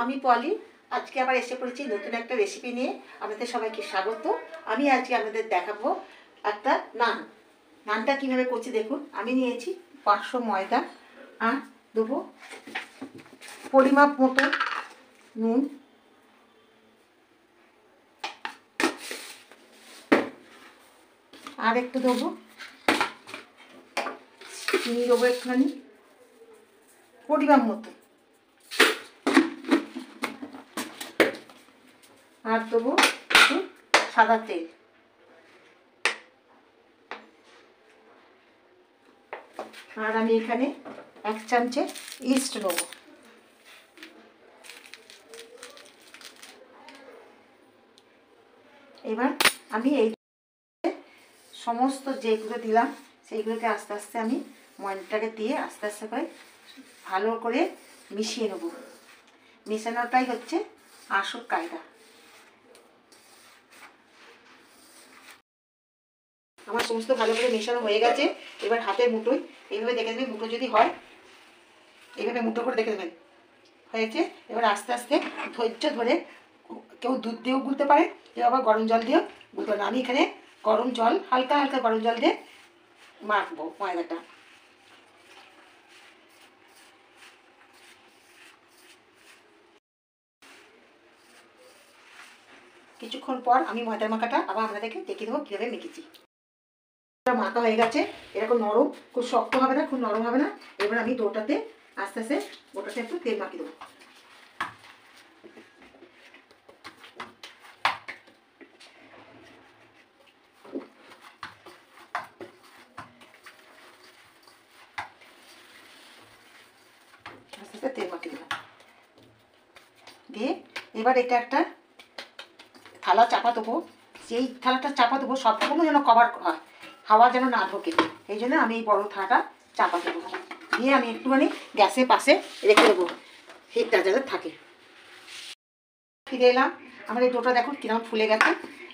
আমি পলি আজকে আবার এসে পড়েছি নতুন একটা রেসিপি নিয়ে। আপনাদের সবাইকে স্বাগত। আমি আজকে আপনাদের দেখাবো একটা নান। নানটা কীভাবে করছি দেখুন। আমি নিয়েছি 500 ময়দা, আর দেবো পরিমাপ মতো নুন, আর একটু দেবো চিনি, দেবো একটুখানি পরিমাপ মতো, আর দেবো একটু সাদা তেল, আর আমি এখানে 1 চামচে ইস্ট নেবো। এবার আমি এই সমস্ত যেগুলো দিলাম সেইগুলোকে আস্তে আস্তে আমি ময়দাটাকে দিয়ে আস্তে আস্তে করে ভালো করে মিশিয়ে নেব। মেশানোটাই হচ্ছে আসল কায়দা। আমার সমস্ত ভালো করে মেশানো হয়ে গেছে। এবার হাতের মুঠোয় এইভাবে দেখে দেবেন, মুঠো যদি হয় এইভাবে মুঠো করে দেখে দেবেন হয়েছে। এবার আস্তে আস্তে ধৈর্য ধরে, কেউ দুধ দিয়েও গুলতে পারে, কেউ আবার গরম জল দিয়েও গুলতে পারে। আমি এখানে গরম জল, হালকা হালকা গরম জল দিয়ে মাখবো ময়দাটা। কিছুক্ষণ পর আমি ময়দার মাখাটা আবার আপনাদেরকে দেখিয়ে দেবো কীভাবে মেখেছি। মাখা হয়ে গেছে, এরকম নরম, খুব শক্ত হবে না, খুব নরম হবে না। এবার আমি ডোটাতে আস্তে আস্তে ওটাতে একটু তেল মাখিয়ে দেবো। আস্তে আস্তে তেল মাখিয়ে দেবো দিয়ে এবার এটা একটা থালা চাপা দেবো। যেই থালাটা চাপা দেবো সবগুলো যেন কভার হয়, হাওয়া যেন না ঢোকে, এই জন্য আমি এই বড় থালাটা চাপা দেবো। দিয়ে আমি একটুখানি গ্যাসের পাশে রেখে দেবো, হিটটা যাতে থাকে। ফিরে এলাম, আমার এই ডোটা দেখুন কিরকম ফুলে গেছে।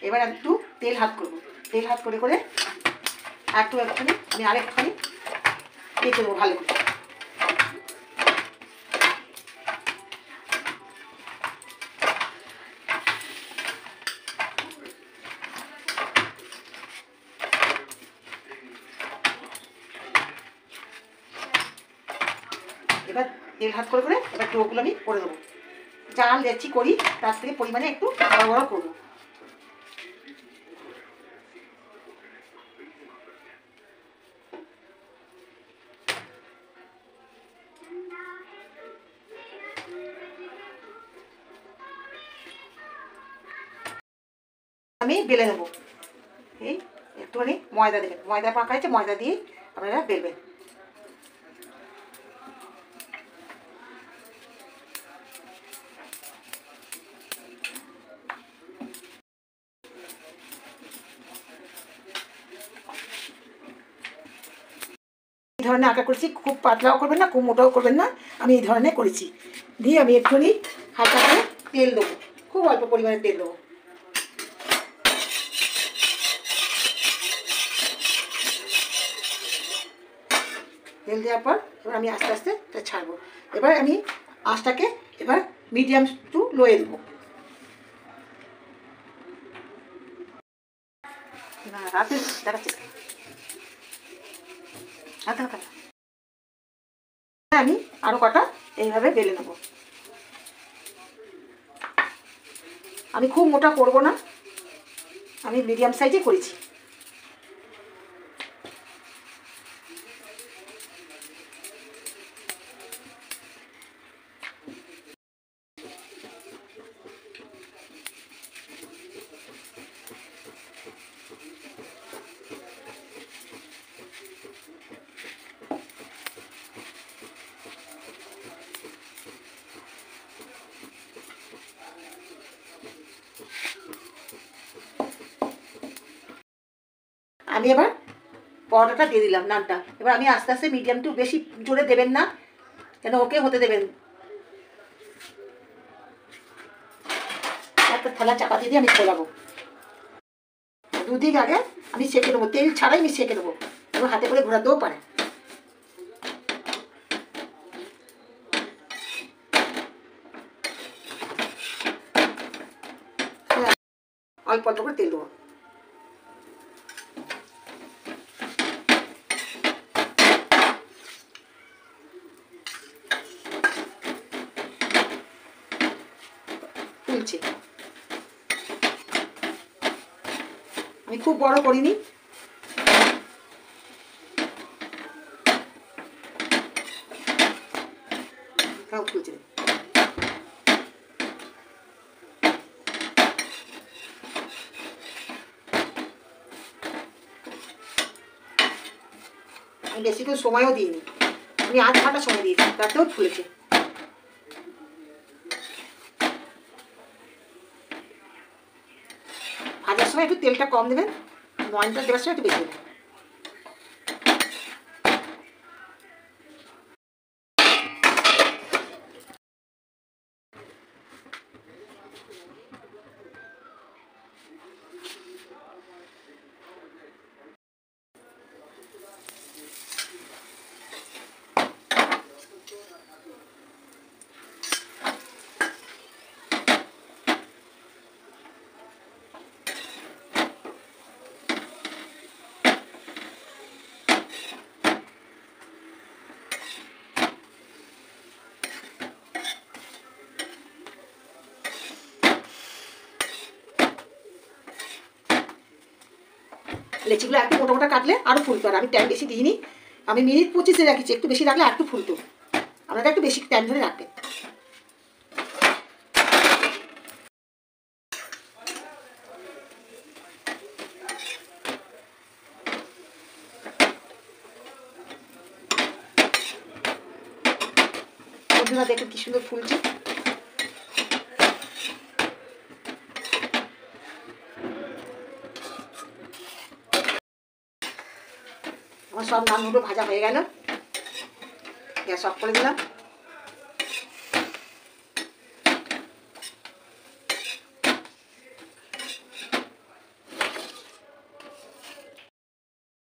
এবার একটু তেল হাত করবো, তেল হাত করে করে একটুখানি আমি আরেকটুখানি রেখে দেবো ভালো করে। এবার তেল হাত করে করে এবার ডোগুলো আমি করে দেবো। যা লেচি করি তার থেকে পরিমাণে একটু বড় বড় করবো। আমি বেলে নেবো। এই একটুখানি ময়দা দেবেন, ময়দা মাখা হয়েছে, ময়দা দিয়ে আপনারা বেলবেন। এই ধরনের আঁকা করেছি, খুব পাতলাও করবেন না, খুব মোটাও করবেন না, আমি এই ধরনের করেছি। দিয়ে আমি একটুখানি হালকা করে তেল দেবো, খুব অল্প পরিমাণে তেল দেবো। তেল দেওয়ার পর এবার আমি আস্তে আস্তে এটা ছাড়বো। এবার আমি আঁচটাকে এবার মিডিয়াম টু লোয়ে দেবো। হাতে দেখাচ্ছি, হাতে হাতে আমি আরও কটা এইভাবে বেলে নেবো। আমি খুব মোটা করব না, আমি মিডিয়াম সাইজে করেছি। আমি এবার পরোটাটা দিয়ে দিলাম, নানটা। এবার আমি আস্তে আস্তে মিডিয়াম টু, বেশি জোরে দেবেন না, কেন ওকে হতে দেবেন। একটা থালা চাপা দিয়ে আমি খোলাবো। দুদিক আগে আমি সেঁকে নেবো, তেল ছাড়াই আমি সেঁকে নেবো, এবং হাতে করে ঘোরাতেও পারে। অল্প অল্প করে তেল দেবো। তুলছি, আমি খুব বড় করিনি। তুলছি, আমি বেশিক্ষণ সময়ও দিইনি, আমি 8 ঘন্টা সময় দিয়েছি, তাতেও ফুলেছে। ভাজার সময় একটু তেলটা কম দেবেন, ময়দাটা দেওয়ার সময় একটু বেশি দেবেন। লেচিগুলো একটু মোটা মোটা কাটলে আরও ফুলতো, আর আমি টাইম বেশি দিইনি, আমি মিনিট 25 রাখছি, একটু বেশি রাখলে আর একটু ফুলতো। আপনারা একটু বেশি টাইম ধরে রাখবেন। বন্ধুরা দেখুন কি সুন্দর ফুলছে। আমার সব নানগুলো ভাজা হয়ে গেল, গ্যাস অফ করে দিলাম।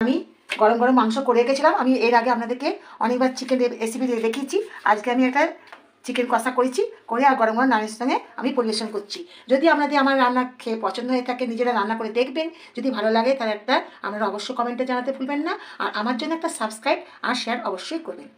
আমি গরম গরম মাংস করে রেখেছিলাম, আমি এর আগে আপনাদেরকে অনেকবার চিকেন রেসিপি দেখিয়েছি। আজকে আমি একটা চিকেন কষা করেছি, করে আর গরম গরম নানের সঙ্গে আমি পরিবেশন করছি। যদি আপনাদের আমার রান্না খেয়ে পছন্দ হয়ে থাকে, নিজেরা রান্না করে দেখবেন, যদি ভালো লাগে তাহলে একটা আপনারা অবশ্যই কমেন্টে জানাতে ভুলবেন না, আর আমার জন্য একটা সাবস্ক্রাইব আর শেয়ার অবশ্যই করবেন।